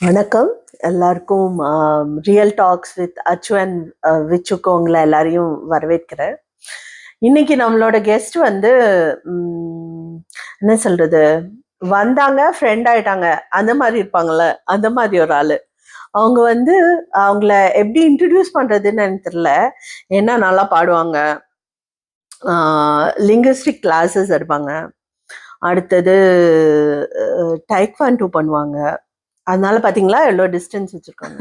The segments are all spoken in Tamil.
வணக்கம் எல்லாருக்கும். ரியல் டாக்ஸ் வித் அச்சு அண்ட் விச்சுக்கு உங்களை எல்லாரையும் வரவேற்கிறேன். இன்னைக்கு நம்மளோட கெஸ்ட் வந்து என்ன சொல்றது, வந்தாங்க ஃப்ரெண்ட் ஆயிட்டாங்க அந்த மாதிரி இருப்பாங்கல்ல, அந்த மாதிரி ஒரு ஆளு. அவங்க வந்து அவங்கள எப்படி இன்ட்ரடியூஸ் பண்றதுன்னு எனக்கு தெரியல. ஏன்னா நல்லா பாடுவாங்க, லிங்குவிஸ்டிக் கிளாஸஸ் எடுப்பாங்க, அடுத்தது டைக்வாண்டோ பண்ணுவாங்க. அதனால பாத்தீங்களா எவ்வளோ டிஸ்டன்ஸ் வச்சிருக்காங்க.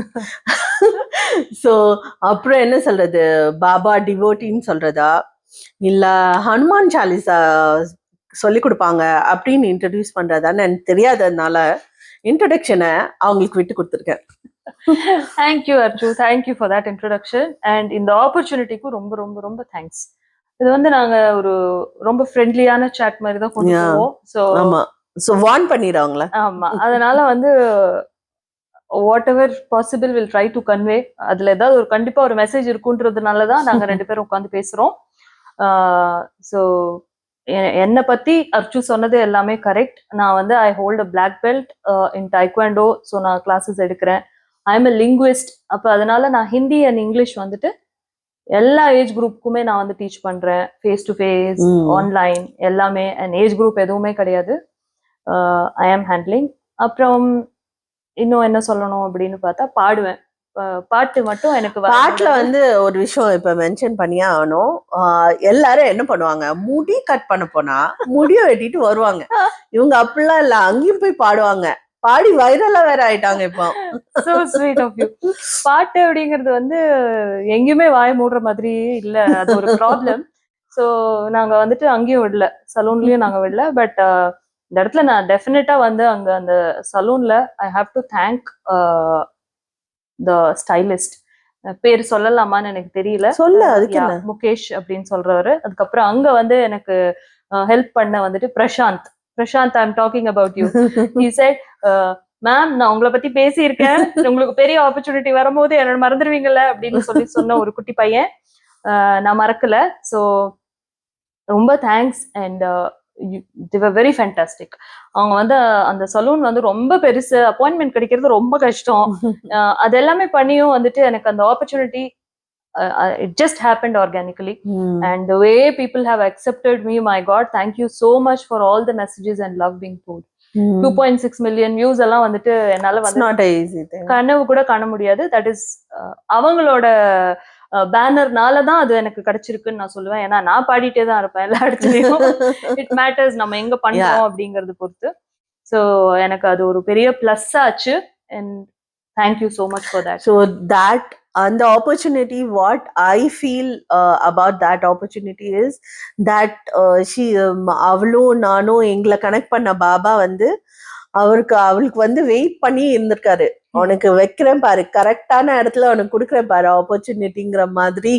ஸோ அப்புறம் என்ன சொல்றது, பாபா டிவோட்டின்னு சொல்றதா இல்ல ஹனுமான் சாலிசா சொல்லி கொடுப்பாங்க அப்படின்னு இன்ட்ரடியூஸ் பண்றதான்னு எனக்கு தெரியாததுனால இன்ட்ரடக்ஷனை அவங்களுக்கு விட்டு கொடுத்துருக்கேன். Thank you Arju, thank you for that introduction and இந்த ஆப்பர்ச்சுனிட்டிக்கும் ரொம்ப ரொம்ப ரொம்ப தேங்க்ஸ். இது வந்து நாங்க ஒரு ரொம்ப ஃப்ரெண்ட்லியான சாட் மாதிரி தான் கொண்டு போவோம். ஸோ வார்ன் பண்ணிடுவாங்களா? ஆமா, அதனால வந்து whatever possible will try to convey. அதுல ஏதாவது ஒரு கண்டிப்பா ஒரு மெசேஜ் இருக்குன்றதுனால தான் நாங்க ரெண்டு பேரும் உட்காந்து பேசுறோம். ஸோ என்னை பத்தி அர்ச்சு சொன்னது எல்லாமே கரெக்ட். நான் வந்து I hold a black belt in taekwondo. So நான் கிளாஸஸ் எடுக்கிறேன். I am a linguist. அப்போ அதனால நான் ஹிந்தி அண்ட் இங்கிலீஷ் வந்துட்டு எல்லா ஏஜ் குரூப்புக்குமே நான் வந்து டீச் பண்றேன், ஃபேஸ் டு ஃபேஸ், ஆன்லைன், எல்லாமே. அண்ட் ஏஜ் குரூப் எதுவுமே கிடையாது, ஐ ஆம் ஹேண்ட்லிங். அப்புறம் இன்னும் என்ன சொல்லணும் அப்படின்னு பார்த்தா, பாடுவேன். பாட்டு மட்டும் எனக்கு பாட்டுல வந்து ஒரு விஷயம் இப்ப மென்ஷன் பண்ணியே ஆகணும். எல்லாரும் என்ன பண்ணுவாங்க, முடி கட் பண்ண போனா முடிய வெட்டிட்டு வருவாங்க. இவங்க அப்படிலாம் இல்ல, அங்கேயும் போய் பாடுவாங்க. பாடி வைரலா வேற ஆயிட்டாங்க இப்போ. So sweet of you. பாட்டு அப்படிங்கிறது வந்து எங்கேயுமே வாய் மூடுற மாதிரி இல்ல, அது ஒரு ப்ராப்ளம். ஸோ நாங்க வந்துட்டு அங்கேயும் விடல, சலூன்லயும் நாங்க விடல. பட் இந்த இடத்துல நான் டெஃபினட்டா வந்து அங்க அந்த சலூன்ல I have to thank the stylist. பேர் சொல்லலாமான்னு எனக்கு தெரியல, முகேஷ் அப்படின்னு சொல்றவரு. அதுக்கப்புறம் அங்க வந்து எனக்கு ஹெல்ப் பண்ண வந்துட்டு Prashanth. I am talking about you. He said, ma'am நான் உங்களை பத்தி பேசியிருக்கேன், உங்களுக்கு பெரிய ஆப்பர்ச்சுனிட்டி வரும்போது என்னோட மறந்துடுவீங்கல்ல அப்படின்னு சொல்லி சொன்ன ஒரு குட்டி பையன், நான் மறக்கல. ஸோ ரொம்ப thanks. And they were very fantastic. அவங்க வந்து அந்த சலூன் வந்து ரொம்ப பெருசு, அப்பாயின்மெண்ட் கிடைக்கிறது ரொம்ப கஷ்டம். அது எல்லாமே பண்ணியும் வந்துட்டு எனக்கு அந்த opportunity, it just happened organically. And the way people have accepted me, my god, thank you so much for all the messages and love being poured. 2.6 million views எல்லாம் வந்துட்டு என்னால வந்து கனவு கூட காண முடியாது. தட் இஸ் அவங்களோட பேனர்னாலதான் அது எனக்கு கிடைச்சிருக்குன்னு நான் சொல்லுவேன். ஏன்னா நான் பாடிட்டே தான் இருப்பேன் எல்லா இடத்துலயும். இட் மேட்டர்ஸ் நம்ம எங்க பண்றோம் அப்படிங்கறது பொறுத்து. ஸோ எனக்கு அது ஒரு பெரிய பிளஸ் ஆச்சு. And thank you so much for that. So that அந்த opportunity, what I feel about that opportunity is that she அவளும் நானும் எங்களை கனெக்ட் பண்ண பாபா வந்து அவளுக்கு வந்து வெயிட் பண்ணி இருந்திருக்காரு. உனக்கு வைக்கிறேன் பாரு, கரெக்டான இடத்துல உனக்கு கொடுக்குறேன் பாரு ஆப்பர்ச்சுனிட்டிங்கிற மாதிரி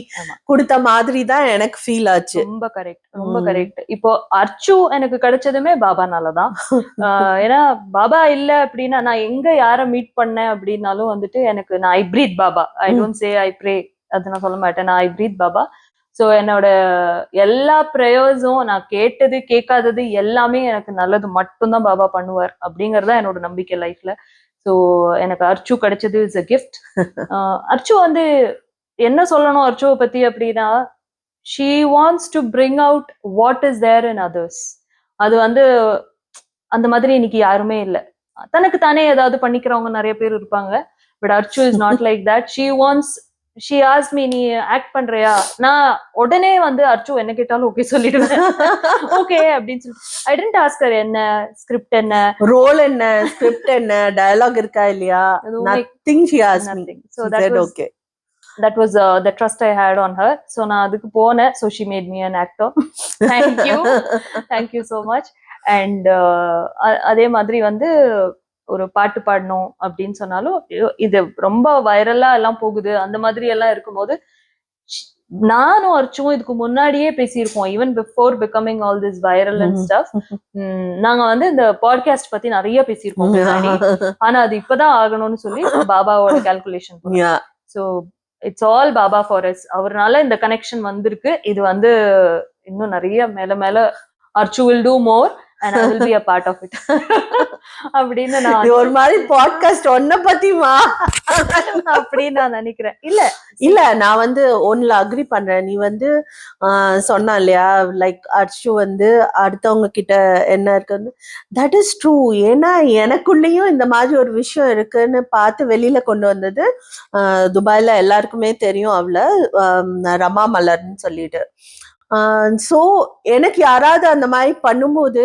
கொடுத்த மாதிரி தான் எனக்கு ஃபீல் ஆச்சு. ரொம்ப கரெக்ட், ரொம்ப கரெக்ட். இப்போ அர்ச்சு எனக்கு கிடைச்சதுமே பாபானாலதான். ஏன்னா பாபா இல்ல அப்படின்னா நான் எங்க யார மீட் பண்ணேன் அப்படின்னாலும் வந்துட்டு எனக்கு நான் I breathe Baba. I don't say I pray, அது நான் சொல்ல மாட்டேன். நான் ஐ பிரீத் பாபா. ஸோ என்னோட எல்லா ப்ரேயர்ஸும், நான் கேட்டது கேட்காதது எல்லாமே எனக்கு நல்லது மட்டும்தான் பாபா பண்ணுவார் அப்படிங்கறதா என்னோட நம்பிக்கை லைஃப்ல. ஸோ எனக்கு அர்ச்சு கிடைச்சது இஸ் அ கிஃப்ட். அர்ச்சு வந்து என்ன சொல்லணும் அர்ச்சுவை பத்தி அப்படின்னா, she wants to bring out what is there in others. அது வந்து அந்த மாதிரி இன்னைக்கு யாருமே இல்லை. தனக்கு தானே ஏதாவது பண்ணிக்கிறவங்க நிறைய பேர் இருப்பாங்க. But Archu is not like that. She ask me, நீ ஆக்ட் பண்றியா? நான் உடனே வந்து அர்ச்சு என்ன கேட்டாலும் ஓகே சொல்லிடுவேன். ஓகே அப்படின்னு சொல்லி. ஐ டென்ட் ஆஸ்க் ஹர் என்ன ஸ்கிரிப்ட், என்ன ரோல், என்ன ஸ்கிரிப்ட், என்ன டயலாக் இருக்கா இல்லையா, nothing she asked me. So that was the trust I had on her. So நான் அதுக்கு போனேன். So she made me an actor. Thank you so much. And அதே மாதிரி வந்து ஒரு பாட்டு பாடணும் அப்படின்னு சொன்னாலும், இது ரொம்ப வைரலா எல்லாம் போகுது அந்த மாதிரி எல்லாம் இருக்கும்போது, நானும் அர்ச்சுவும் இதுக்கு முன்னாடியே பேசியிருக்கோம். Even before becoming all this viral and stuff. நாங்க வந்து இந்த பாட்காஸ்ட் பத்தி நிறைய பேசியிருக்கோம் முன்னாடி. ஆனா அது இப்பதான் ஆகணும்னு சொல்லி பாபாவோட கால்குலேஷன். So it's all Baba for us. அவர்னால இந்த கனெக்ஷன் வந்திருக்கு. இது வந்து இன்னும் நிறைய மேல மேல Archu will do more. and I will be a part of it. அப்படின்னு நான் ஒரு மாதிரி பாட்காஸ்ட் ஒன்ன பத்திமா அப்படின்னு நான் நினைக்கிறேன். இல்ல இல்ல நான் வந்து ஒன்னுல அக்ரி பண்றேன். நீ வந்து சொன்னா இல்லையா லைக் அர்ஷு வந்து அடுத்தவங்க கிட்ட என்ன இருக்குன்னு, தட் இஸ் ட்ரூ. ஏன்னா எனக்குள்ளேயும் இந்த மாதிரி ஒரு விஷயம் இருக்குன்னு பார்த்து வெளியில கொண்டு வந்தது துபாயில எல்லாருக்குமே தெரியும். அவள ரமா மலர்னு சொல்லிட்டு. ஸோ எனக்கு யாராவது அந்த மாதிரி பண்ணும்போது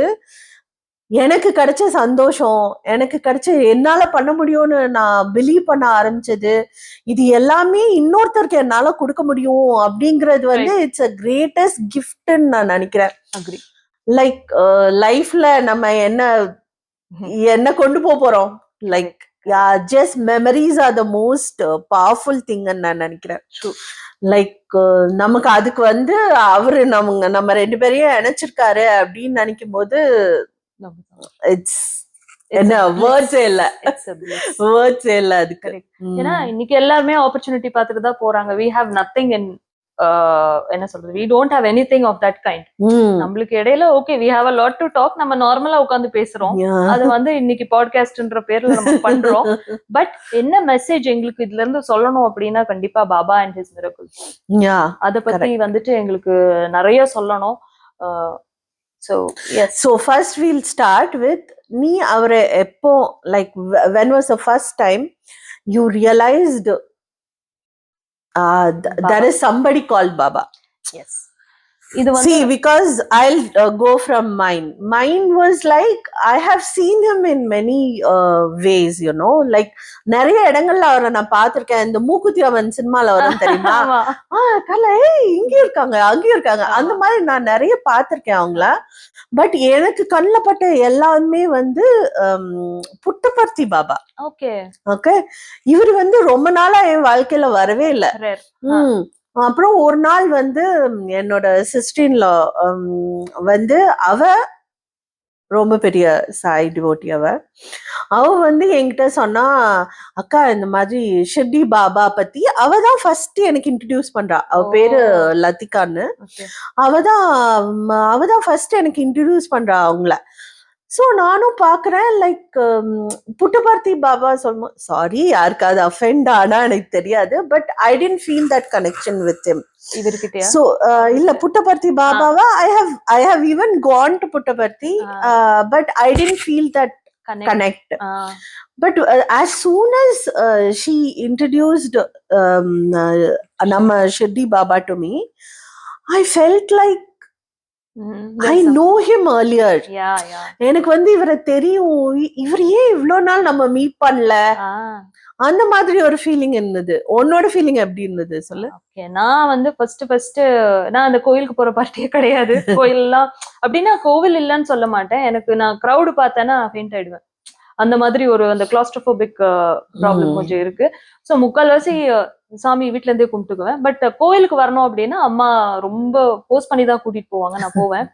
எனக்கு கிடைச்ச சந்தோஷம், எனக்கு கிடைச்ச என்னால பண்ண முடியும்னு நான் பிலீவ் பண்ண ஆரம்பிச்சது, இது எல்லாமே இன்னொருத்தருக்கு என்னால கொடுக்க முடியும் அப்படிங்கிறது வந்து இட்ஸ் அ கிரேட்டஸ்ட் கிஃப்ட்னு நான் நினைக்கிறேன். அக்ரி. லைக் லைஃப்ல நம்ம என்ன கொண்டு போறோம், like just memories are the most powerful திங்னு நான் நினைக்கிறேன். லைக் நமக்கு அதுக்கு வந்து அவரு நம்ம 2 பேரையும் இணைச்சிருக்காரு அப்படின்னு நினைக்கும் போது இட்ஸ் என்ன வேர்ட்ஸே இல்ல, வேர்ட்ஸே இல்ல அதுக்கு. ஏன்னா இன்னைக்கு எல்லாருமே ஆப்பர்ச்சுனிட்டி பார்த்துட்டு தான் போறாங்க. we have nothing in என்ன சொல்றது, we don't have anything of that kind. நம்மளுக்கு இடையில okay we have a lot to talk, நம்ம நார்மலா உட்கார்ந்து பேசுறோம். அது வந்து இன்னைக்கு பாட்காஸ்ட்ன்ற பேர்ல நம்ம பண்றோம். பட் என்ன மெசேஜ் எங்களுக்கு இதுல இருந்து சொல்லணும் அப்படின்னா கண்டிப்பா பாபா அண்ட் ஹிஸ் மிரக்கிள்ஸ், அத பத்தி வந்துட்டு எங்களுக்கு நிறைய சொல்லணும். So yes, so first we'll start with நீ அவரை எப்போ, like when was the first time you realized there is somebody called Baba? Yes, இது வந்து see, because I'll go from mine was like I have seen him in many ways, you know, like நிறைய இடங்கள்ல அவரை நான் பார்த்திருக்கேன். இந்த மூக்குத்தி அவன் சினிமால வரும் தெரியுமா, கலை இங்க இருக்காங்க அங்கேயும் இருக்காங்க, அந்த மாதிரி நான் நிறைய பார்த்திருக்கேன் அவங்கள. பட் எனக்கு கண்ணில் பட்ட எல்லாமே வந்து புட்டபர்த்தி பாபா. ஓகே ஓகே, இவர் வந்து ரொம்ப நாளா என் வாழ்க்கையில வரவே இல்லை. அப்புறம் ஒரு நாள் வந்து என்னோட சிஸ்டர்ல வந்து அவ ரொம்ப பெரிய சாய் டிவோட்டி. அவ வந்து என்கிட்ட சொன்னா, அக்கா இந்த மாதிரி ஷிர்டி பாபா பத்தி அவதான் ஃபர்ஸ்ட் எனக்கு இன்ட்ரடியூஸ் பண்றா. அவ பேரு லத்திகான்னு. அவதான் ஃபர்ஸ்ட் எனக்கு இன்ட்ரடியூஸ் பண்றா அவங்கள. ஸோ நானும் பாக்குறேன் லைக் புட்டபர்த்தி பாபா சொல்லும், சாரி யாருக்காவது அஃபெண்ட் ஆனா எனக்கு தெரியாது, but I tend feel that connection with him. So இல்ல புட்டபர்த்தி பாபாவா I have even gone to Puttaparthi, but I tend feel that connect. But as soon as she introduced Nama Shirdi Baba to me, I felt like I know him earlier. எனக்கு வந்து இவரை தெரியும், இவர் ஏன் இவ்வளவு நாள் நம்ம மீட் பண்ணல, அந்த மாதிரி ஒரு ஃபீலிங் இருந்தது. உன்னோட ஃபீலிங் எப்படி இருந்தது சொல்லு. நான் வந்து ஃபர்ஸ்ட் நான் அந்த கோயிலுக்கு போற பார்ட்டியே கிடையாது. கோயில்லாம் அப்படின்னா கோவில் இல்லைன்னு சொல்ல மாட்டேன், எனக்கு நான் கிரௌடு பார்த்தேன்னா ஃபெயிண்ட் ஆயிடுவேன். அந்த மாதிரி ஒரு அந்த கிளாஸ்ட்ரோபோபிக் ப்ராப்ளம் கொஞ்சம் இருக்கு. ஸோ முக்கால்வாசி சாமி வீட்டுல இருந்தே கும்பிட்டுக்குவேன். பட் கோயிலுக்கு வரணும் அப்படின்னா அம்மா ரொம்ப போஸ்ட் பண்ணி தான் கூட்டிட்டு போவாங்க, நான் போவேன்.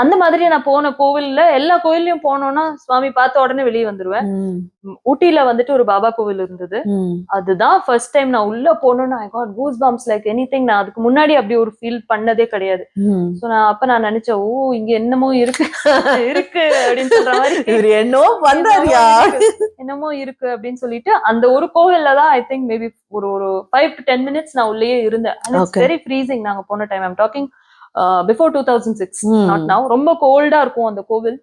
அந்த மாதிரி நான் போன கோவில்ல எல்லா கோயிலையும் போனோம்னா சுவாமி பார்த்த உடனே வெளியே வந்துருவேன். ஊட்டியில வந்துட்டு ஒரு பாபா கோவில் இருந்தது, அதுதான் ஃபர்ஸ்ட் டைம் நான் உள்ள போனோம்னா I got goose bumps like anything. நான் அதுக்கு முன்னாடி அப்படி ஒரு ஃபீல் பண்ணதே கிடையாது. சோ அப்ப நான் நினைச்சேன், ஓ இங்க என்னமோ இருக்கு இருக்கு அப்படின்னு சொல்ற மாதிரி, என்னமோ இருக்கு அப்படின்னு சொல்லிட்டு அந்த ஒரு கோவில்ல தான் ஐ திங்க் மேபி ஒரு 5 to 10 minutes நான் உள்ளேயே இருந்தேன். And it's very freezing. நாங்க போன time I'm talking before 2006, not now. ரொம்ப கோல்டா இருக்கும் அந்த கோவில்.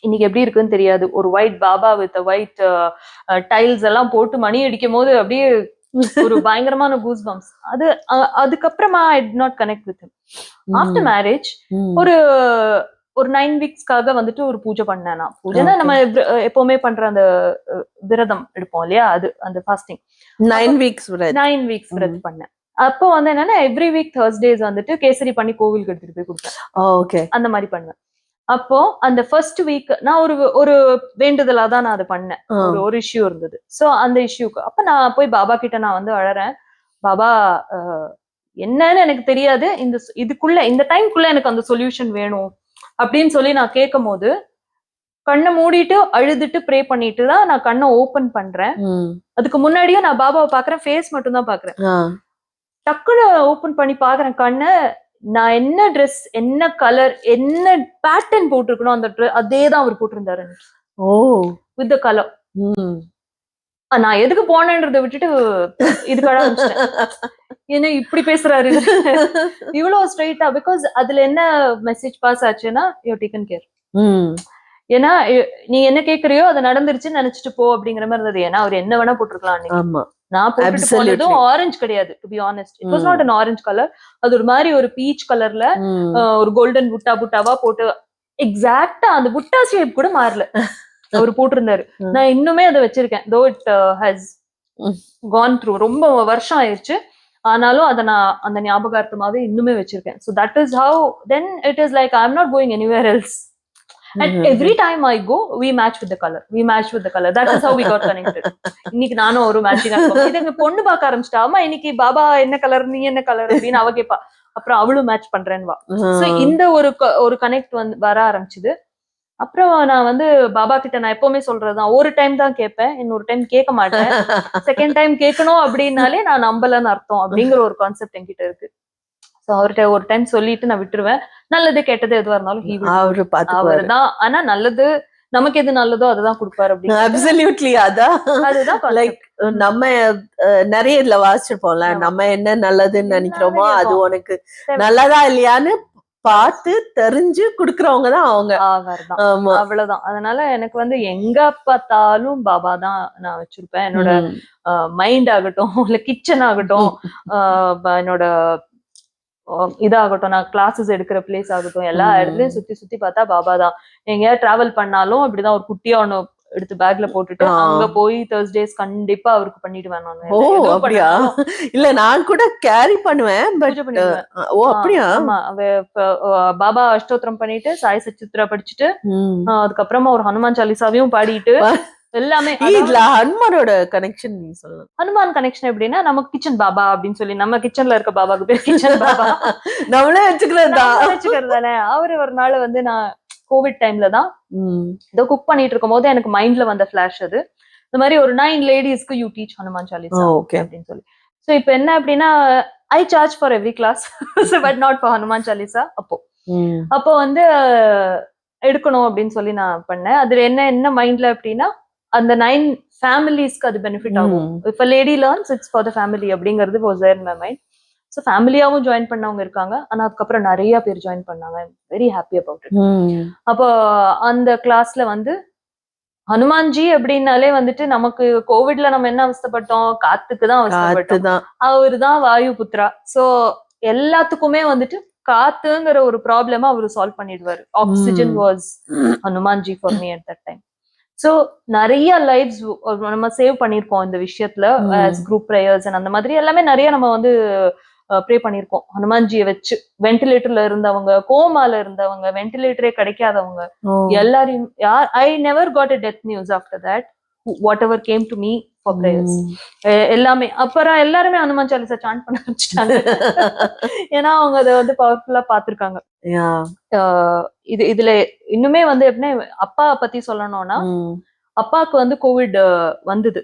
இன்னைக்கு எப்படி இருக்குன்னு தெரியாது. ஒரு white Baba with white tiles எல்லாம் போட்டு மணி அடிக்கும் போது அப்படியே ஒரு பயங்கரமான கூஸ் பம்ப்ஸ். அதுக்கப்புறமா I did not connect with him. After marriage ஒரு 9 weeksக்காக வந்துட்டு ஒரு பூஜை பண்ணேன். நான் பூஜைனா நம்ம எப்பவுமே பண்ற அந்த விரதம் எடுப்போம் இல்லையா, அது அந்த ஃபாஸ்டிங் 9 weeks விரதம் பண்ணேன். அப்போ வந்து என்னன்னா எவ்ரி வீக் Thursdays வந்துட்டு கேசரி பண்ணி கோவிலுக்கு எடுத்துட்டு போய் கொடுப்பேன். அந்த மாதிரி பண்ணுவேன். அப்போ அந்த ஃபர்ஸ்ட் வீக் நான் ஒரு வேண்டுதலா தான் நான் அதை பண்ணேன். ஒரு இஷ்யூ இருந்தது. சோ அந்த இஷ்யூக்கு அப்ப நான் போய் பாபா கிட்ட நான் வந்து அழறேன், பாபா என்னன்னு எனக்கு தெரியாது, இந்த டைம்குள்ள எனக்கு அந்த சொல்யூஷன் வேணும் அப்படின்னு சொல்லி நான் கேட்கும் போது கண்ணை மூடிட்டு அழுதுட்டு ப்ரே பண்ணிட்டு தான் நான் கண்ணை ஓபன் பண்றேன். அதுக்கு முன்னாடியும் நான் பாபாவை பாக்குறேன், ஃபேஸ் மட்டும் தான் பாக்குறேன். டக்குன்னு ஓபன் பண்ணி பாக்குறேன் கண்ணை, நான் என்ன ட்ரெஸ், என்ன கலர், என்ன பேட்டர்ன் போட்டிருக்கணும் அந்த அதே தான் அவர் போட்டிருந்தாரு ஓ வித் த கலர். நான் எதுக்கு போனேன்றதை விட்டுட்டு இதுக்காக ஆரம்பிச்சிட்டேன். என்ன இப்படி பேசுறாரு இவ்வளவு ஸ்ட்ரைட்டா. பிகாஸ் அதுல என்ன மெசேஜ் பாஸ் ஆச்சுன்னா, யூ டேக்கன் கேர். ஏன்னா நீ என்ன கேக்குறியோ அது நடந்துருச்சுன்னு நினைச்சிட்டு போ அப்படிங்கிற மாதிரி இருந்தது. ஏன்னா அவர் என்ன வேணா போட்டிருக்கலாம் அன்னைக்கு. நான் போட்டுட்டு போனதும் ஆரஞ்சு கிடையாது, to be honest. It was not an orange colour. அது ஒரு மாதிரி ஒரு பீச் கலர்ல ஒரு கோல்டன் புட்டா புட்டாவா போட்டு, எக்ஸாக்டா அந்த புட்டா ஷேப் கூட மாறல அவர் போட்டிருந்தாரு. நான் இன்னுமே அதை வச்சிருக்கேன். Though it has gone through, ரொம்ப வருஷம் ஆயிடுச்சு. ஆனாலும் அதை நான் அந்த ஞாபகார்த்தமாவே இன்னுமே வச்சிருக்கேன். So that is how then it is like I'm not going anywhere else. And every time I go, we match with the color. We match with the color. That is how we got connected. இன்னைக்கு நானும் ஒரு மேட்சிங்கா இருக்கோம். இதுக்கு பொண்ணு பார்க்க ஆரம்பிச்சிட்டா, அம்மா இன்னைக்கு பாபா என்ன கலர், நீ என்ன கலர் அப்படின்னு அவ கேப்பா. அப்புறம் அவளும் மேட்ச் பண்றேன்வா. சோ இந்த ஒரு கனெக்ட் வந்து வர ஆரம்பிச்சுது. அப்புறம் நான் வந்து பாபா கிட்ட நான் எப்பவுமே சொல்றதுதான், ஒரு டைம் தான் கேட்பேன், இன்னொரு டைம் கேட்க மாட்டேன். செகண்ட் டைம் கேட்கணும் அப்படின்னாலே நான் நம்பலன்னு அர்த்தம் அப்படிங்கிற ஒரு கான்செப்ட் என்கிட்ட இருக்கு. சோ அவர்கிட்ட ஒரு டைம் சொல்லிட்டு நான் விட்டுருவேன். நல்லது கெட்டது எதுவா இருந்தாலும் அவருதான். ஆனா நல்லது நமக்கு எது நல்லதோ அதுதான் கொடுப்பாரு அப்படின்னு. அப்சல்யூட்லி அதுதான் லைக் நம்ம நிறைய இதுல வாசிச்சிருப்போம்ல, நம்ம என்ன நல்லதுன்னு நினைக்கிறோமோ அது உனக்கு நல்லதா இல்லையான்னு பார்த்து தெரிஞ்சு குடுக்கறவங்க தான் அவங்க. அவ்வளவுதான். அதனால எனக்கு வந்து எங்க பார்த்தாலும் பாபா தான் நான் வச்சிருப்பேன். என்னோட மைண்ட் ஆகட்டும், இல்ல கிச்சன் ஆகட்டும், என்னோட இதாகட்டும், நான் கிளாஸஸ் எடுக்கிற பிளேஸ் ஆகட்டும், எல்லா இடத்துலயும் சுத்தி பார்த்தா பாபா தான். எங்கேயாவது டிராவல் பண்ணாலும் அப்படிதான் ஒரு குட்டியா ஒண்ணு எடுத்து பேக்ல போட்டுட்டு அங்க போய் Thursdays கண்டிப்பா அவருக்கு பண்ணிடுவேன் நான். ஓ அப்படியா? இல்ல நான் கூட கேரி பண்ணுவேன். ஓ அப்படியா? ஆமா, பாபா அஷ்டோத்திரம் பண்ணிட்டு சாய் சச்சித்ரா படிச்சுட்டு அதுக்கப்புறமா ஒரு ஹனுமான் சாலிசாவையும் பாடிட்டு எல்லாமே. இதுல ஹனுமானோட கனெக்ஷன் நீ சொல்லலாம். ஹனுமான் கனெக்ஷன் எப்படின்னா, நம்ம கிச்சன் பாபா அப்படின்னு சொல்லி, நம்ம கிச்சன்ல இருக்க பாபாக்கு பேர் கிச்சன் பாபா. நம்மளே வச்சுக்கிறது தானே. அவரு ஒரு நாள் வந்து நான் கோவிட் டைம்ல தான் ஏதோ குக் பண்ணிட்டு இருக்கும் போது எனக்கு மைண்ட்ல வந்த பிளாஷ் அது. இந்த மாதிரி ஒரு 9 லேடிஸ்க்கு யூ டீச் ஹனுமான் சாலிசா அப்படின்னு சொல்லி. சோ இப்ப என்ன அப்படின்னா, I charge for every class but not for Hanuman Chalisa. அப்போ வந்து எடுக்கணும் அப்படின்னு சொல்லி நான் பண்ணேன். அதுல என்ன மைண்ட்ல அப்படின்னா, அந்த 9 ஃபேமிலிஸ்க்கு அது பெனிஃபிட் ஆகும். If a lady learns, it's for the family அப்படிங்கிறது was there in my mind. So ஃபேமிலியாவும் ஜாயின் பண்ணவங்க இருக்காங்க. ஆனா அதுக்கப்புறம் நிறைய பேர் ஜாயின் பண்ணாங்க. Very happy about it. அப்போ அந்த கிளாஸ்ல வந்து ஹனுமான்ஜி அப்படின்னாலே வந்துட்டு நமக்கு கோவிட்ல நம்ம என்ன அவஸ்தப்பட்டோம், காத்துக்கு தான் அவஸ்தப்பட்டோம். அவரு தான் வாயு புத்ரா. சோ எல்லாத்துக்குமே வந்துட்டு காத்துங்கிற ஒரு ப்ராப்ளமா அவரு சால்வ் பண்ணிடுவாரு. Oxygen was Hanumanji for me at that time. So நிறைய லைஃப்ஸ் நம்ம சேவ் பண்ணிருக்கோம் இந்த விஷயத்துல. குரூப் ப்ரேயர்ஸ் அந்த மாதிரி எல்லாமே நிறைய நம்ம வந்து ப்ரே பண்ணிருக்கோம் ஹனுமான்ஜியை வச்சு. வென்டிலேட்டர்ல இருந்தவங்க, கோமால இருந்தவங்க, வென்டிலேட்டரே கிடைக்காதவங்க எல்லாரையும், I never got a death news after that, whatever came to me for prayers. எல்லாமே அப்புறம் எல்லாருமே ஹனுமான் சாலிசா சாண்ட் பண்ண ஆரம்பிச்சிட்டாங்க. ஏன்னா அவங்க அதை வந்து பவர்ஃபுல்லா பாத்துருக்காங்க. இதுல இன்னுமே வந்து எப்படின்னா, அப்பா பத்தி சொல்லணும்னா, அப்பாவுக்கு வந்து கோவிட் வந்தது,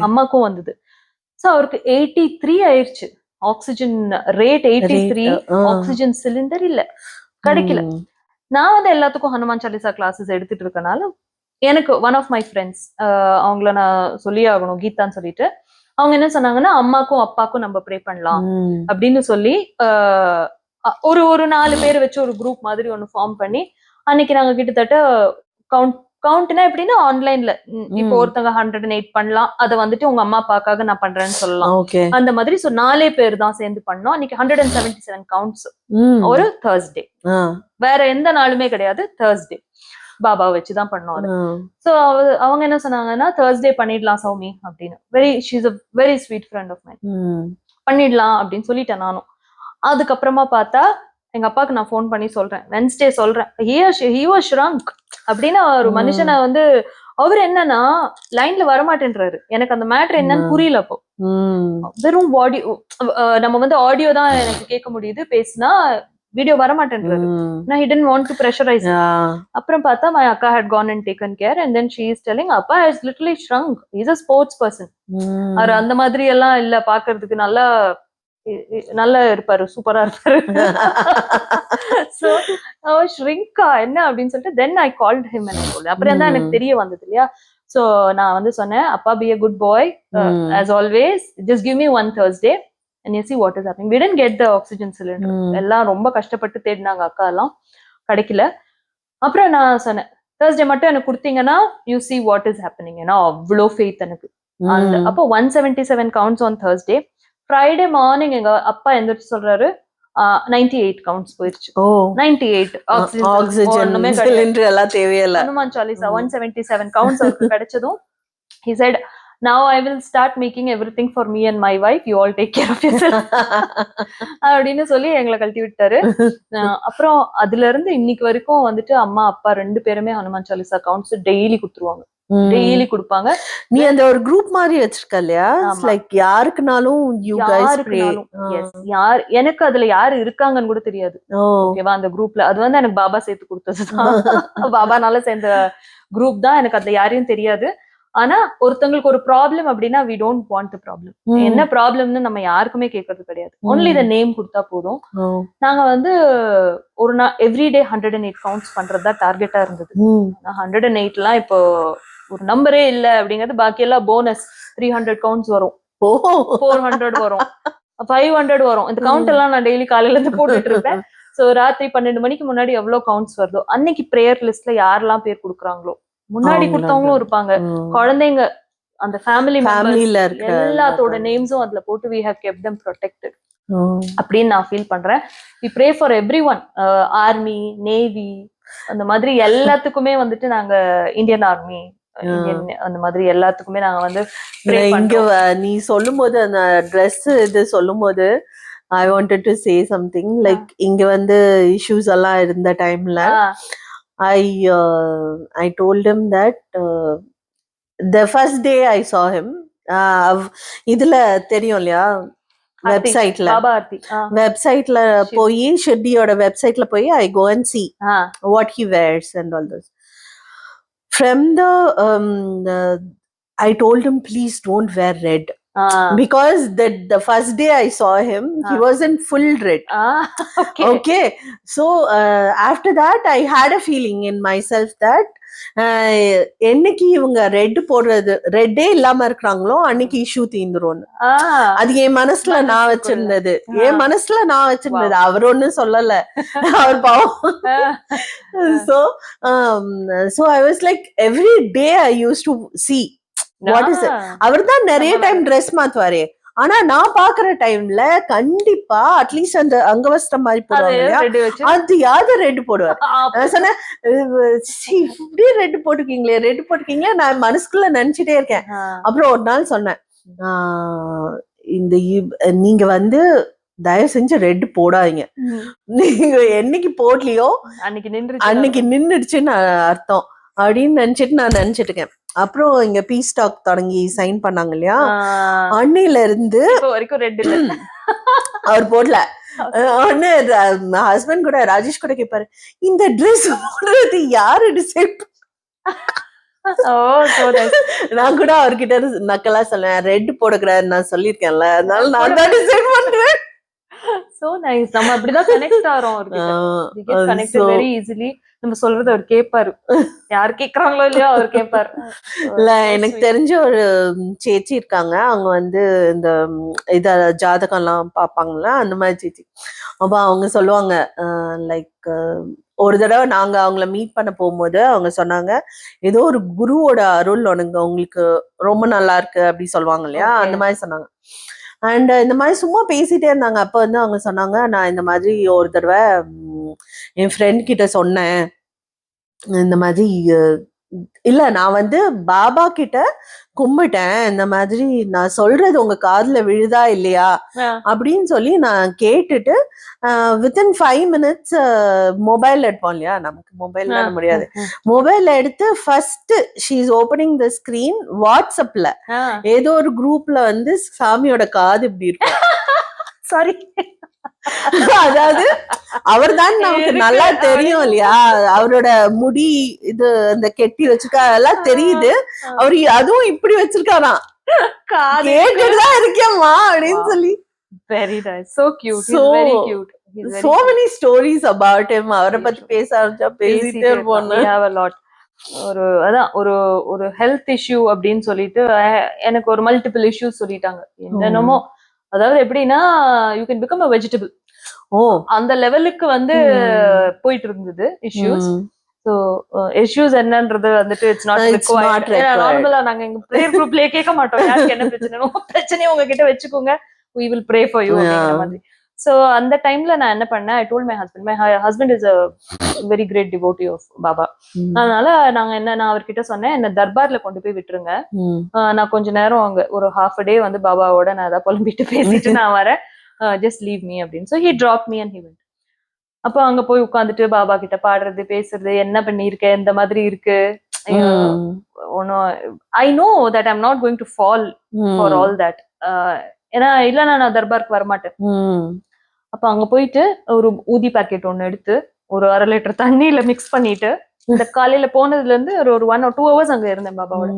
அம்மாக்கும் வந்தது. சோ அவருக்கு 83 ஆயிடுச்சு. Oxygen rate 83. ஆக்சிஜன் சிலிண்டர் இல்ல, கிடைக்கல. நான் வந்து எல்லாத்துக்கும் ஹனுமான் சாலிசா கிளாஸஸ் எடுத்துட்டு இருக்கனால எனக்கு ஒன் ஆஃப் மை ஃப்ரெண்ட்ஸ், அவங்கள நான் சொல்லி ஆகணும், கீதான்னு சொல்லிட்டு, அவங்க என்ன சொன்னாங்கன்னா, அம்மாக்கும் அப்பாக்கும் நம்ம ப்ரே பண்ணலாம் அப்படின்னு சொல்லி ஒரு 4 பேர் வச்சு ஒரு குரூப் மாதிரி ஒன்னு ஃபார்ம் பண்ணி, அன்னைக்கு நாங்க கிட்டத்தட்ட கவுண்ட்னா எப்படின்னா, ஆன்லைன்ல இப்போ ஒருத்தங்க 108 பண்ணலாம், அதை வந்துட்டு உங்க அம்மா அப்பாக்காக நான் பண்றேன்னு சொல்லலாம், அந்த மாதிரி. சோ 4 பேர் தான் சேர்ந்து பண்ணோம். அன்னைக்கு 177 கவுண்ட்ஸ். ஒரு Thursday, வேற எந்த நாளுமே கிடையாது, Thursday பாபா வச்சுதான் பண்ணோம் அது. சோ அவங்க என்ன சொன்னாங்கன்னா, Thursday பண்ணிடலாம் சௌமி அப்படின்னு. She is a very sweet friend of mine. பண்ணிடலாம் அப்படின்னு சொல்லிட்டேன் நானும். அதுக்கப்புறமா பார்த்தா எங்க அப்பாவுக்கு நான் போன் பண்ணி சொல்றேன், வென்ஸ்டே சொல்றேன், he was shrunk அப்படின்னு. ஒரு மனுஷனை வந்து அவர் என்னன்னா லைன்ல வரமாட்டேன்றாரு. எனக்கு அந்த மேட்டர் என்னன்னு புரியல. அப்போ வெறும் பாடி, நம்ம வந்து ஆடியோ தான் எனக்கு கேட்க முடியுது, பேசினா வீடியோ வரமாட்டேன்றாரு. நான் he didn't want to pressurize. அப்புறம் பார்த்தா my akka had gone and taken care, and then she is telling appa has literally shrunk, he is a sports person. அவர் அந்த மாதிரி எல்லாம் இல்ல, பாக்குறதுக்கு நல்லா நல்லா இருப்பாரு, சூப்பரா இருப்பாரு. சோ ஷ்ரிங்கா என்ன அப்படின்னு சொல்லிட்டு then I called him and சொல்லு. அப்புறம் தான் எனக்கு தெரிய வந்தது இல்லையா. சோ நான் வந்து சொன்னேன், அப்பா B a good boy as always, just give me one Thursday and you see what is happening. We didn't get the oxygen cylinder. எல்லாம் ரொம்ப கஷ்டப்பட்டு தேடினாங்க, அக்கா எல்லாம் கிடைக்கல. அப்புறம் நான் சொன்னேன், Thursday மட்டும் எனக்கு கொடுத்தீங்கன்னா you see what is happening. ஏன்னா அவ்வளோ ஃபெய்த் எனக்கு. அப்போ 177 counts on Thursday. Friday morning எங்க அப்பா எந்திரிச்சு சொல்றாரு 98 கவுண்ட்ஸ் போயிருச்சு. 98 ஆக்சிஜன் சிலிண்டர் எல்லாம் தேவையில்லை. ஹனுமான் சாலிசா 177 கவுண்ட்ஸ் அவருக்கு கிடைச்சதும் he said, now I will start making everything for me and my wife, you all take care of yourself அப்படின்னு சொல்லி எங்களை கழட்டி விட்டாரு. அப்புறம் அதுல இருந்து இன்னைக்கு வரைக்கும் வந்துட்டு அம்மா அப்பா 2 பேருமே ஹனுமான் சாலிசா கவுண்ட்ஸ் டெய்லி குடுத்துருவாங்க, டெய்லி கொடுப்பாங்க. நீ அந்த ஒரு குரூப் மாதிரி வச்சிருக்க இல்லையா, லைக் யாருக்குனாலும் you guys pray. யார் எனக்கு அதுல யாரு இருக்காங்கன்னு கூட தெரியாது. ஓகேவா, அந்த குரூப்ல அது வந்து எனக்கு பாபா சேர்த்து கொடுத்ததுதான். பாபானால சேர்ந்த குரூப் தான், எனக்கு அதுல யாரையும் தெரியாது. ஆனா ஒருத்தங்களுக்கு ஒரு ப்ராப்ளம் அப்படின்னா we don't want the problem. என்ன ப்ராப்ளம்னு நம்ம யாருக்குமே கேட்கறது கிடையாது, ஒன்லி the நேம் கொடுத்தா போதும். நாங்க வந்து ஒரு நாள் எவ்ரிடே 108 கவுண்ட்ஸ் பண்றதா டார்கெட்டா இருந்தது. 108 எல்லாம் இப்போ ஒரு நம்பரே இல்ல அப்படிங்கிறது. பாக்கி எல்லாம் போனஸ் 300 கவுண்ட்ஸ் வரும், 400 வரும், 500 வரும். இந்த கவுண்ட் எல்லாம் நான் டெய்லி காலையில இருந்து போட்டுட்டு இருப்பேன். சோ ராத்திரி 12 மணிக்கு முன்னாடி எவ்வளவு கவுண்ட்ஸ் வருதோ அன்னைக்கு பிரேயர் லிஸ்ட்ல யாரெல்லாம் பேர் கொடுக்குறாங்களோ, முன்னாடி கொடுத்தவங்களும் இருப்பாங்க, குழந்தைங்க, அந்த ஃபேமிலில எல்லாத்தோட நேம்ஸும் அதுல போட்டு we have kept them protected அப்படின்னு நான் ஃபீல் பண்றேன். we pray for everyone, army, navy, அந்த மாதிரி எல்லாத்துக்குமே வந்துட்டு நாங்க இந்தியன் ஆர்மி, அந்த மாதிரி எல்லாத்துக்குமே நாங்க வந்து இங்க நீ சொல்லும் போது அந்த ட்ரெஸ் இது சொல்லும் போது I wanted to say something, like இங்க வந்து issues எல்லாம் இருந்த டைம்ல I told him that the first day I saw him, இதுல தெரியும் இல்லையா வெப்சைட்ல போய் ஷெட்டியோட வெப்சைட்ல போய் I go and see what he wears and all this. From I told him, please don't wear red. Because the first day I saw him, he was in full red. Okay. So after that I had a feeling in myself that என்னைக்கு இவங்க ரெட் போடுறது ரெட்டே இல்லாம இருக்கிறாங்களோ அன்னைக்கு இஷ்யூ தீந்துரும். அது என் மனசுல நான் வச்சிருந்தது, அவர் ஒண்ணும் சொல்லல, அவர் பாவம். So I was like, every day I used to see what is it. அவர் தான் நிறைய டைம் ட்ரெஸ் மாத்துவாரே, ஆனா நான் பாக்குற டைம்ல கண்டிப்பா அட்லீஸ்ட் அந்த அங்கவஸ்திரம் மாதிரி போடுவாங்க, அது யாவது ரெட் போடுவார். நான் சொன்னேன், இப்படி ரெட் போட்டுக்கீங்களே, நான் மனசுக்குள்ள நினைச்சிட்டே இருக்கேன். அப்புறம் ஒரு நாள் சொன்னேன், இந்த நீங்க வந்து தயவு செஞ்சு ரெட் போடாதீங்க, நீங்க என்னைக்கு போடலையோ அன்னைக்கு நின்றுடுச்சுன்னு அர்த்தம் அப்படின்னு நினைச்சிட்டு இருக்கேன். அப்புறம் இங்க பீஸ் டாக் தொடங்கி சைன் பண்ணாங்க இல்லையா, அன்னையில இருந்து வரைக்கும் ரெட் இல்ல, அவர் போடல. ஹஸ்பண்ட் கூட ராஜேஷ் கூட கேட்பாரு, இந்த ட்ரெஸ் போடுறது யாரு டிசைட்? நான் கூட அவர்கிட்ட நக்கலா சொல்லேன், ரெட் போடக்கூடாது நான் சொல்லிருக்கேன்ல, அதனால நான் தான் டிசைட் பண்றேன். So nice. நம்ம அப்படிதான் கனெக்ட் ஆறோம் அவர்கிட்ட. We get connected very easily. நம்ம சொல்றது அவர் கேட்பாரு, யார் கேக்குறாங்களோ இல்லையோ அவர் கேட்பாரு. இல்ல எனக்கு தெரிஞ்ச ஒரு சேச்சி இருக்காங்க, அவங்க வந்து இந்த இத ஜாதகம் எல்லாம் பாப்பாங்கல்ல, அந்த மாதிரி சேச்சி. அப்ப அவங்க சொல்லுவாங்க, லைக் ஒரு தடவை நாங்க அவங்கள மீட் பண்ண போகும்போது அவங்க சொன்னாங்க, ஏதோ ஒரு குருவோட அருள் உங்களுக்கு ரொம்ப நல்லா இருக்கு அப்படி சொல்லுவாங்க இல்லையா, அந்த மாதிரி சொன்னாங்க. அண்ட் இந்த மாதிரி சும்மா பேசிட்டே இருந்தாங்க. அப்ப வந்து அவங்க சொன்னாங்க, நான் இந்த மாதிரி ஒரு தடவை என் ஃப்ரெண்ட் கிட்ட சொன்னேன், இந்த மாதிரி இல்ல நான் வந்து பாபா கிட்ட கும்பிட்டேன், இந்த மாதிரி நான் சொல்றது உங்க காதுல விழுதா இல்லையா அப்படின்னு சொல்லி நான் கேட்டுட்டு வித்தின் 5 minutes மொபைல் எடுப்போம் இல்லையா, நமக்கு மொபைல் முடியாது, மொபைல் எடுத்து first she is opening the screen, வாட்ஸ்அப்ல ஏதோ ஒரு குரூப்ல வந்து சாமியோட காது இப்படி இருக்கும். சாரி, அதாவது அவர் தான் நமக்கு நல்லா தெரியும் இல்லையா, அவரோட முடி இது அந்த கெட்டி வச்சிருக்கா அதெல்லாம் தெரியுது, அவரு அதுவும் இப்படி வச்சிருக்காராம், கேட்டுதான் இருக்கேம்மா அப்படின்னு சொல்லி. Very nice. So cute. He's So very cute. He's very so cute. many stories about him. அவரை Very பத்தி true. பேச ஆரம்பிச்சா பேசிட்டே We இருப்போம். have a lot. ஒரு ஹெல்த் இஷ்யூ அப்படின்னு சொல்லிட்டு எனக்கு ஒரு மல்டிபிள் இஷ்யூஸ் சொல்லிட்டாங்க. என்னென்னமோ, அதாவது எப்படின்னா you can become a vegetable. ஓ, அந்த லெவலுக்கு வந்து போயிட்டு இருந்தது இஷ்யூஸ். சோ இஷ்யூஸ் என்னன்றது வந்துட்டு இட்ஸ் நாட் ரிக்வயர்ட். நார்மலா நாங்க எங்க பிரேயர் குரூப்லயே கேட்க மாட்டோம் யாருக்கு என்ன பிரச்சனை, உங்க பிரச்சனையை உங்ககிட்ட வச்சுக்கோங்க, we will pray for you அப்படிங்கிற மாதிரி. சோ அந்த டைம்ல நான் என்ன பண்ணேன், I told my husband is a very great devotee of Baba. அதனால நான் அவர்கிட்ட சொன்னேன், என்ன தர்பார்ல கொண்டு போய் விட்டுருங்க, நான் கொஞ்ச நேரம் அங்க ஒரு half a day வந்து பாபாவோட நான் ஏதாவது புலம்பிட்டு பேசிட்டு நான் வரேன், just leave me அப்படின்னு. So he dropped me and he went. அப்போ அங்க போய் உட்காந்துட்டு பாபா கிட்ட பாடுறது பேசுறது, என்ன பண்ணிருக்க, இந்த மாதிரி இருக்கு, I know that I'm not going to fall for all that. ஏன்னா இல்லைன்னா நான் தர்பாருக்கு வரமாட்டேன். அப்ப அங்க போயிட்டு ஒரு ஊதி பாக்கெட் ஒண்ணு எடுத்து ஒரு 1/2 லிட்டர் தண்ணியில மிக்ஸ் பண்ணிட்டு, இந்த காலையில போனதுல இருந்து ஒரு 1 or 2 hours அங்க இருந்தேன் பாபாவோட.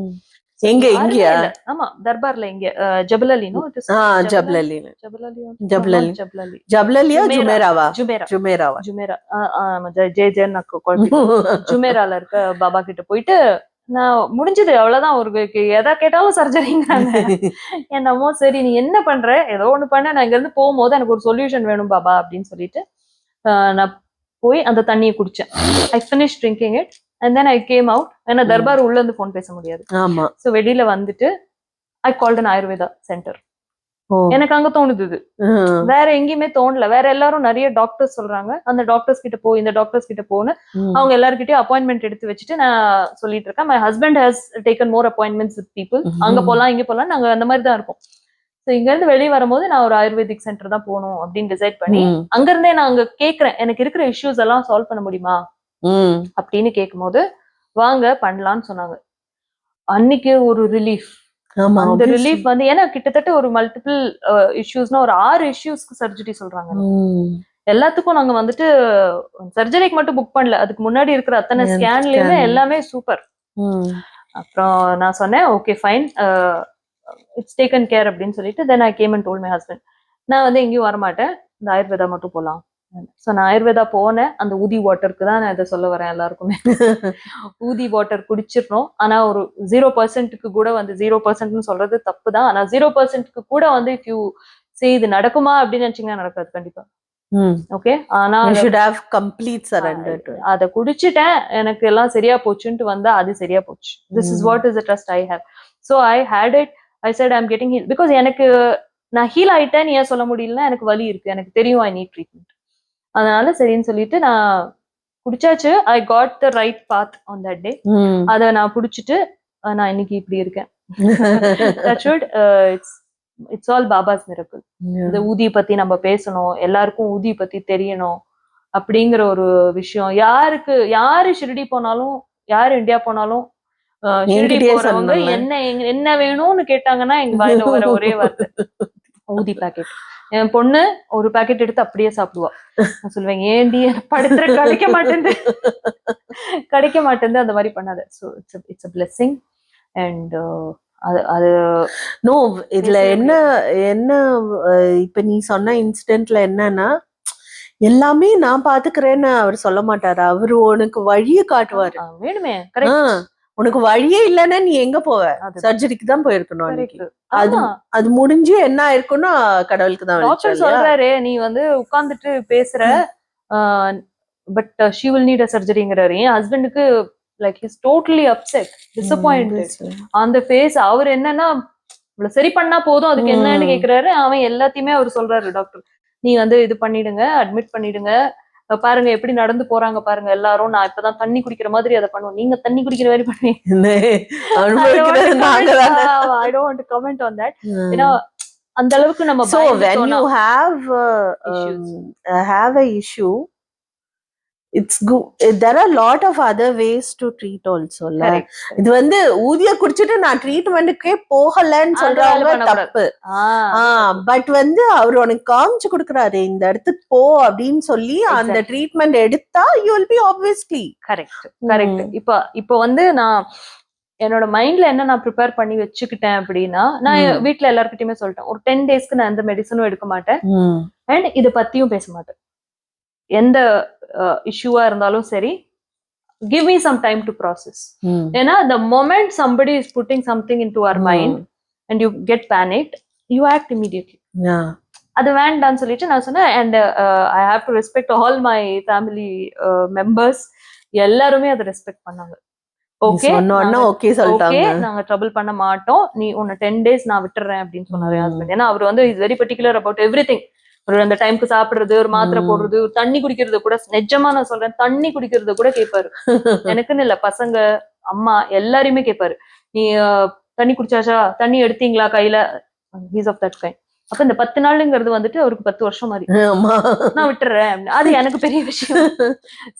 எங்க இங்கயா? ஆமா, தர்பார்ல இங்க Jebel Ali. No, it is Jebel Ali. Jebel Ali. ஜபலலியா ஜுமேராவா? ஜுமேரா. ஜுமேரால இருக்க பாபா கிட்ட போயிட்டு நான் முடிஞ்சது அவ்வளவுதான். ஒரு எதா கேட்டாலும் சர்ஜரிங்கிறாங்க. என்னமோ சரி நீ என்ன பண்ற, ஏதோ ஒண்ணு பண்ண, நான் இங்க இருந்து போகும்போது எனக்கு ஒரு சொல்யூஷன் வேணும் பாபா அப்படின்னு சொல்லிட்டு நான் போய் அந்த தண்ணியை குடிச்சேன். I finish drinking it and then I came out. ஏன்னா தர்பார் உள்ள இருந்து போன் பேச முடியாது. ஆமா. சோ வெளியில வந்துட்டு I called an Ayurveda center. எனக்கு அங்க தோணுது, வேற எங்கேயுமே தோணல. வேற எல்லாரும் நிறைய டாக்டர்ஸ் சொல்றாங்க, அந்த டாக்டர்ஸ் கிட்ட போ, இந்த டாக்டர்ஸ் கிட்ட போன்னு அவங்க எல்லார்கிட்டயும் அப்பாயின்மெண்ட் எடுத்து வச்சுட்டு நான் சொல்லிட்டு இருக்கேன். My husband has taken more appointments with people. அங்க போலாம் இங்க போலாம், நாங்க அந்த மாதிரி தான் இருக்கோம். சோ இங்க இருந்து வெளியே வரும்போது நான் ஒரு ஆயுர்வேதிக் சென்டர் தான் போகணும் அப்படின்னு டிசைட் பண்ணி அங்க இருந்தே நான் அங்க கேக்குறேன், எனக்கு இருக்கிற இஷ்யூஸ் எல்லாம் சால்வ் பண்ண முடியுமா அப்படின்னு கேட்கும் போது வாங்க பண்ணலாம்னு சொன்னாங்க. அன்னைக்கு ஒரு ரிலீஃப். அந்த ரிலீஃப் வந்து ஏன்னா கிட்டத்தட்ட ஒரு மல்டிபிள் இஷ்யூஸ்னா ஒரு 6 இஷ்யூஸ்க்கு சர்ஜரி சொல்றாங்க. எல்லாத்துக்கும் நாங்க வந்துட்டு சர்ஜரிக்கு மட்டும் புக் பண்ணல, அதுக்கு முன்னாடி இருக்கிற அத்தனை ஸ்கேன்லயுமே எல்லாமே சூப்பர். அப்புறம் நான் சொன்னேன் okay fine, it's taken care அப்படின்னு சொல்லிட்டு then I came and told my husband, நான் வந்து எங்கேயும் வரமாட்டேன், இந்த ஆயுர்வேதா மட்டும் போலாம். சோ நான் ஆயுர்வேதா போனேன். அந்த ஊதி வாட்டருக்கு தான் நான் இதை சொல்ல வரேன் எல்லாருக்குமே. ஊதி வாட்டர் குடிச்சிடணும், ஆனா ஒரு 0%க்கு கூட வந்து 0% சொல்றது தப்பு தான், ஆனா 0%க்கு கூட வந்து இஃப் யூ சே இது நடக்குமா அப்படின்னு நினைச்சீங்கன்னா நடக்காது கண்டிப்பா. ஓகே, ஆனா அத குடிச்சிட்டேன், எனக்கு எல்லாம் சரியா போச்சுன்ட்டு வந்தா அது சரியா போச்சு. This is what is the trust I have. So I hate it. I said I am getting heal because எனக்கு நான் ஹீல் ஆயிட்டேன்னு ஏன் சொல்ல முடியலன்னா எனக்கு வலி இருக்கு, எனக்கு தெரியும் ஐ நீட் ட்ரீட்மெண்ட். அதனால சரின்னு சொல்லிட்டு நான் குடிச்சாச்சு. I got the right path on that day. அத நான் குடிச்சிட்டு நான் இன்னைக்கு இப்படி இருக்கேன். It's all Baba's miracle. இந்த ஊதி பத்தி நம்ம பேசணும், எல்லாருக்கும் ஊதி பத்தி தெரியணும் அப்படிங்கிற ஒரு விஷயம். யாரு ஷிரடி போனாலும், யாரு இந்தியா போனாலும் ஷிரடி போறவங்க என்ன வேணும்னு கேட்டாங்கன்னா எங்க வாயில வர ஒரே வார்த்தை ஊதி பாக்கெட். என் பொண்ணு ஒரு பாக்கெட் எடுத்து அப்படியே சாப்பிடுவா. நான் சொல்லுவேன் ஏண்டி படுத்துற கிடைக்க மாட்டேன் அந்த மாதிரி பண்ணாத. So it's a blessing. And அது நோ, இதுல என்ன இப்ப நீ சொன்ன இன்சிடென்ட்ல என்னன்னா, எல்லாமே நான் பாத்துக்கிறேன்னு அவர் சொல்ல மாட்டாரு, அவரு உனக்கு வழியை காட்டுவாரு. வேணுமே, கரெக்ட். உனக்கு வழியே இல்லைன்னா நீ எங்க போவ? சர்ஜரிக்கு தான் போயிருக்கணும். அது முடிஞ்சு என்ன ஆயிருக்கும்னா கடவுளுக்கு தான். டாக்டர் சொல்றாரு நீ வந்து உட்கார்ந்துட்டு பேசுற, but she will need a surgeryங்கறாரு. என் ஹஸ்பண்டுக்கு like he's totally upset, disappointed on the face. அவர் என்னன்னா இவ்வளவு சரி பண்ணா போதும், அதுக்கு என்னன்னு கேக்குறாரு. அவன் எல்லாத்தையுமே அவர் சொல்றாரு, டாக்டர் நீ வந்து இது பண்ணிடுங்க, அட்மிட் பண்ணிடுங்க, பாருங்க எப்படி நடந்து போறாங்க பாருங்க எல்லாரும், நான் இப்பதான் தண்ணி குடிக்கிற மாதிரி அதை பண்ணுவோம், நீங்க தண்ணி குடிக்கிற மாதிரி பண்ணுவீங்க. I don't want to comment on that. ஏன்னா அந்த அளவுக்கு நம்ம so when you have a issue, it's good. There are a lot of other ways to treat also. இது வந்து ஊதிய குடிச்சிட்டு நான் ட்ரீட்மெண்ட்டுக்கே போகலன்னு சொல்றவங்க தப்பு. பட் வந்து அவர் உனக்கு காமிச்சு கொடுக்குறாரு, இந்த இடத்துக்கு போ அப்படின்னு சொல்லி அந்த ட்ரீட்மெண்ட் எடுத்தா you will be obviously correct. இப்ப வந்து நான் என்னோட மைண்ட்ல என்ன நான் ப்ரிப்பேர் பண்ணி வச்சுக்கிட்டேன் அப்படின்னா, நான் வீட்ல எல்லார்கிட்டயுமே சொல்லிட்டேன். ஒரு 10 டேஸ்க்கு நான் எந்த மெடிசனும் எடுக்க மாட்டேன். அண்ட் இத பத்தியும் பேச மாட்டேன். எந்த இஷ்யூவா இருந்தாலும் சரி, give me some time to process. ஏன்னா the moment somebody is putting something into our mind and you get panicked, you act immediately. அது வேண்டான்னு சொல்லிட்டு நான் சொன்னேன். And I have to respect all my family members. எல்லாருமே அதை ரெஸ்பெக்ட் பண்ணாங்க. ஓகே நாங்க ட்ரபிள் பண்ண மாட்டோம், நீ உன்னை 10 days நான் விட்டுறேன் அப்படின்னு சொன்னாரு ஹஸ்பண்ட். ஏன்னா அவர் வந்து is very particular about everything. ஒரு அந்த டைம்க்கு சாப்பிடுறது, ஒரு மாத்திரை போடுறது, தண்ணி குடிக்கிறது கூட, நிஜமா நான் சொல்றேன், தண்ணி குடிக்கிறது கூட கேட்பாரு. எனக்குன்னு இல்ல, பசங்க அம்மா எல்லாரையுமே கேட்பாரு. நீ தண்ணி குடிச்சாச்சா, தண்ணி எடுத்தீங்களா கையில, ஹீஸ் ஆஃப் தட் கைண்ட். அப்ப இந்த 10 நாளுங்கிறது வந்துட்டு அவருக்கு 10 வருஷம் மாதிரி. நான் விட்டுறேன், அது எனக்கு பெரிய விஷயம்.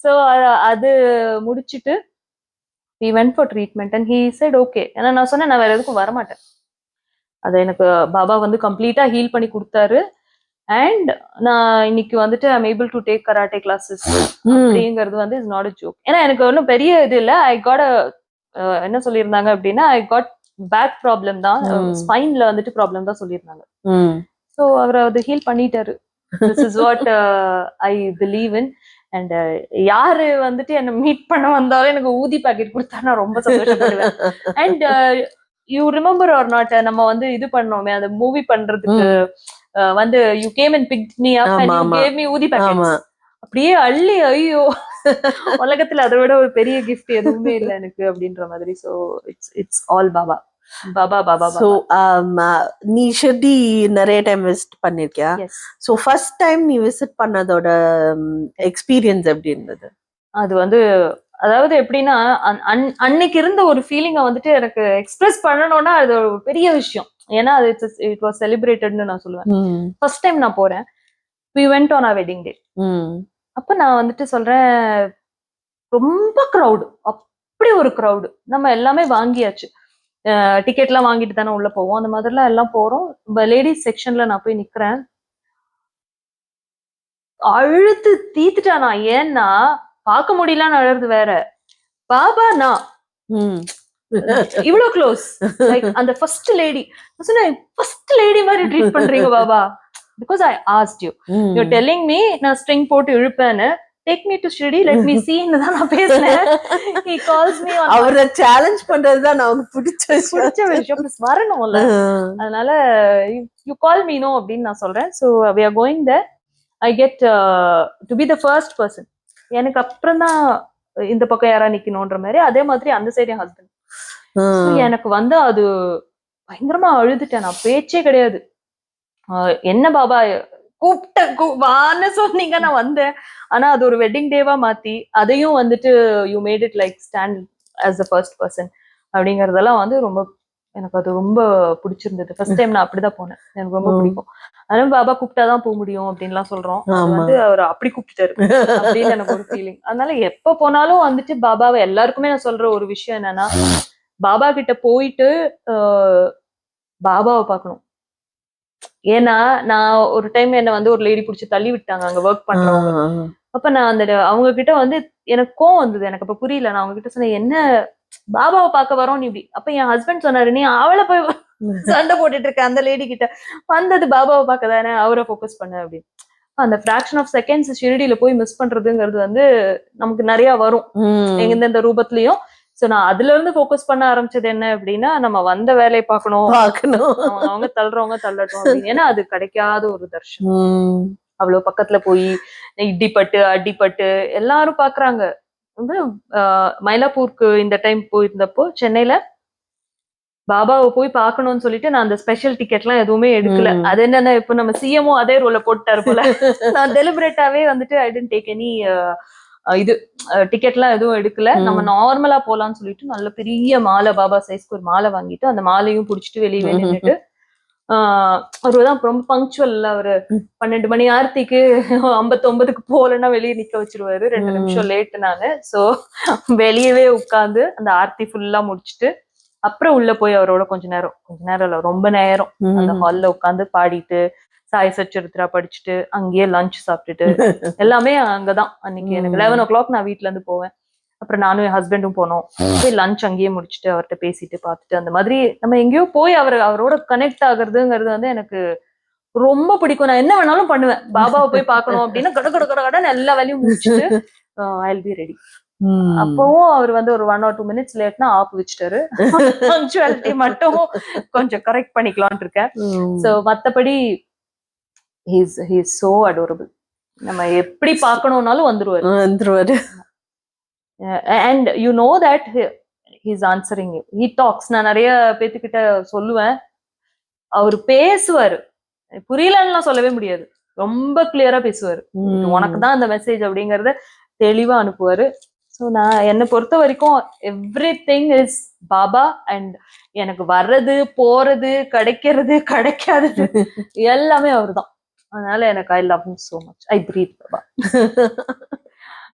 சோ அது முடிச்சுட்டு we went for treatment and he said okay. ஏன்னா நான் சொன்னேன் நான் வேற எதுக்கும் வரமாட்டேன். அதை எனக்கு பாபா வந்து கம்ப்ளீட்டா ஹீல் பண்ணி கொடுத்தாரு. அண்ட் நான் இன்னைக்கு வந்துட்டு I'm able to take karate classes அப்படிங்கிறது வந்து இஸ் நாட் அ ஜோக். ஏன்னா எனக்கு ஒன்றும் பெரிய இது இல்லை. ஐ காட் என்ன சொல்லியிருந்தாங்க அப்படின்னா, ஐ காட் பேக் ப்ராப்ளம் தான், ஸ்பைன்ல வந்துட்டு ப்ராப்ளம் தான் சொல்லியிருந்தாங்க. ஸோ அவர் அதை ஹீல் பண்ணிட்டாரு. This is what I believe in. And யாரு வந்துட்டு என்ன மீட் பண்ண வந்தாலும் எனக்கு ஊதி பாக்கெட் கொடுத்தா நான் ரொம்ப சந்தோஷப்படுவேன். And you remember or not, நம்ம வந்து இது பண்ணோமே அந்த மூவி பண்றதுக்கு வந்து you came and picked me up and you gave me ஊதி பாக்கெட்ஸ். அப்படியே அள்ளி, ஐயோ உலகத்துல அதை விட ஒரு பெரிய கிஃப்ட் எதுவுமே இல்லை எனக்கு அப்படின்ற மாதிரி. So it's all Baba Baba Baba. So நீ ஷிர்டி நிறைய டைம் விசிட் பண்ணிருக்கியா? சோ ஃபர்ஸ்ட் டைம் நீ விசிட் பண்ணதோட எக்ஸ்பீரியன்ஸ் எப்படி இருந்தது? அது வந்து அதாவது எப்படின்னா, அன்னைக்கு இருந்த ஒரு ஃபீலிங்கை வந்துட்டு எனக்கு எக்ஸ்பிரஸ் பண்ணணும்னா அது ஒரு பெரிய விஷயம். ஏன்னா அது இட் வாஸ் செலிப்ரேட்டட்னு நான் சொல்லுவேன். ஃபர்ஸ்ட் டைம் நான் போறேன். we went on our wedding day. அப்ப நான் வந்துட்டு சொல்றேன், ரொம்ப க்ரௌடு, அப்படி ஒரு க்ரௌடு. நம்ம எல்லாமே வாங்கியாச்சு, டிக்கெட்லாம் வாங்கிட்டு தானே உள்ள போவோம். அந்த மாதிரிலாம் எல்லாம் போறோம். லேடிஸ் செக்ஷன்ல நான் போய் நிக்கிறேன், அழுத்து தீத்துட்டானா. ஏன்னா பார்க்க முடியலன்னு அழுறது வேற, பாபா நான் இவ்வளவு க்ளோஸ். லைக் அந்த ஃபர்ஸ்ட் லேடி, ஃபர்ஸ்ட் லேடி மாதிரி ட்ரீட் பண்றீங்க Baba. Because I asked you, you telling me நான் ஸ்ட்ரிங் போட்டு இழுப்பேன்னு, take me to Shirdi, let me see ன்னு தான் நான் பேசுனேன். he calls me on, அவரை சேலஞ்ச் பண்றது தான் நமக்கு பிடிச்ச விஷயம். ப்ளஸ் வரணும்ல, அதனால யூ கால் மீ நோ அப்படின்னு நான் சொல்றேன். So we are going there. I get to be the first person. எனக்கு அப்புறம் தான் இந்த பக்கம் யாரா நிக்கணும்ன்ற மாதிரி. அதே மாதிரி அந்த சைடு என் ஹஸ்பண்ட். எனக்கு வந்து அது பயங்கரமா அழுதுட்டேன். நான் பேச்சே கிடையாது. என்ன பாபா வான்னு சொன்னீங்க, நான் வந்தேன். ஆனா அது ஒரு வெட்டிங் டேவா மாத்தி அதையும் வந்துட்டு you made it like stand as the first person அப்படிங்கறதெல்லாம் வந்து ரொம்ப எனக்கு அது ரொம்ப பிடிச்சிருந்தது. ஃபர்ஸ்ட் டைம் நான் அப்படிதான் போனேன். எனக்கு ரொம்ப பிடிக்கும். அதனால பாபா கூப்பிட்டாதான் போக முடியும் அப்படின்லாம் சொல்றோம். வந்து அவர் அப்படி கூப்பிட்டாரு அப்படின்னு எனக்கு ஒரு ஃபீலிங். அதனால எப்ப போனாலும் வந்துட்டு பாபாவை எல்லாருக்குமே நான் சொல்ற ஒரு விஷயம் என்னன்னா, பாபா கிட்ட போயிட்டு பாபாவை பார்க்கணும். ஏன்னா நான் ஒரு டைம் என்ன வந்து ஒரு லேடி பிடிச்சி தள்ளி விட்டாங்க அங்க ஒர்க் பண்றவங்க. அப்ப நான் அந்த அவங்க கிட்ட வந்து எனக்கு கோவம் வந்தது. எனக்கு அப்ப புரியல. நான் அவங்க கிட்ட சொன்னேன், என்ன பாபாவை பார்க்க வரோம் நீ இப்படி. அப்ப என் ஹஸ்பண்ட் சொன்னாரு, நீ அவளை போய் சண்டை போட்டுட்டு இருக்க அந்த லேடி கிட்ட, வந்தது பாபாவை பார்க்க தானே, அவரை ஃபோக்கஸ் பண்ண அப்படின்னு. அந்த ஃபிராக்ஷன் ஆஃப் செகண்ட்ஸ் ஷிரடியில போய் மிஸ் பண்றதுங்கிறது வந்து நமக்கு நிறைய வரும் எந்தெந்த ரூபத்திலயும். சோ நான் அதுல இருந்து ஃபோக்கஸ் பண்ண ஆரம்பிச்சது என்ன அப்படின்னா, நம்ம வந்த வேலையை பார்க்கணும், அவங்க தள்ளுறவங்க தள்ளட்டும் அப்படின்னு. ஏன்னா அது கிடைக்காத ஒரு தர்ஷனம். அவ்வளவு பக்கத்துல போய் இடிப்பட்டு அடிப்பட்டு எல்லாரும் பாக்குறாங்க. வந்து மயிலாப்பூருக்கு இந்த டைம் போயிருந்தப்போ சென்னையில பாபாவை போய் பார்க்கணும்னு சொல்லிட்டு நான் அந்த ஸ்பெஷல் டிக்கெட் எல்லாம் எதுவுமே எடுக்கல. அது என்னன்னா, இப்ப நம்ம சிஎம்ஓ அதே ரோல போட்டாரு போல. நான் டெலிபரேட்டாவே வந்துட்டு ஐ டென்ட் டேக் எனி இது டிக்கெட் எல்லாம் எதுவும் எடுக்கல. நம்ம நார்மலா போலான்னு சொல்லிட்டு நல்ல பெரிய மாலை, பாபா சைஸ்க்கு ஒரு மாலை வாங்கிட்டு அந்த மாலையும் புடிச்சிட்டு வெளியே நின்றுட்டு, அவருதான் ரொம்ப பங்க்சுவல். அவரு 12 மணி ஆர்த்திக்கு 59க்கு போலன்னா வெளியே நிக்க வச்சிருவாரு. 2 நிமிஷம் லேட்டு நானு. சோ வெளியவே உட்கார்ந்து அந்த ஆர்த்தி ஃபுல்லா முடிச்சுட்டு அப்புறம் உள்ள போய் அவரோட கொஞ்ச நேரம் இல்ல ரொம்ப நேரம் அந்த ஹால்ல உட்காந்து பாடிட்டு சாய் சச்சரித்ரா படிச்சுட்டு அங்கேயே லஞ்ச் சாப்பிட்டுட்டு எல்லாமே அங்கதான். அன்னைக்கு எனக்கு 11 o'clock நான் வீட்டுல இருந்து போவேன். அப்புறம் நானும் என் ஹஸ்பண்டும் போனோம். போய் லஞ்ச் அங்கேயே முடிச்சுட்டு அவர்கிட்ட பேசிட்டு பார்த்துட்டு அந்த மாதிரி நம்ம எங்கேயோ போய் அவரோட கனெக்ட் ஆகுறதுங்கிறது வந்து எனக்கு ரொம்ப பிடிக்கும். நான் என்ன வேணாலும் பண்ணுவேன். பாபாவை போய் பார்க்கணும் அப்படின்னா கட கட கட கடன்னு எல்லா வேலையும் முடிச்சுட்டு ஐ வில் பி ரெடி. அப்பவும் அவர் வந்து ஒரு 1 or 2 minutes லேட்னா ஆப் வச்சுட்டாரு. பங்க்சுவாலிட்டி மட்டும் கொஞ்சம் கரெக்ட் பண்ணிக்கலாம்னு இருக்கேன். சோ மத்தபடி he is so adorable. நம்ம எப்படி பார்க்கணும்னாலும் வந்துருவாரு. And you know that he is answering you. He talks. நான் நிறைய பேத்துக்கிட்ட சொல்லுவேன், அவர் பேசுவாரு, புரியலன்னு சொல்லவே முடியாது, ரொம்ப கிளியரா பேசுவாரு. உனக்கு தான் அந்த மெசேஜ் அப்படிங்கறத தெளிவா அனுப்புவாரு. ஸோ நான் என்னை பொறுத்த வரைக்கும் எவ்ரிதிங் இஸ் பாபா. அண்ட் எனக்கு வர்றது போறது கிடைக்கிறது கிடைக்காதது எல்லாமே அவர் தான். அதனால எனக்கு I love him so much. I breathe Baba.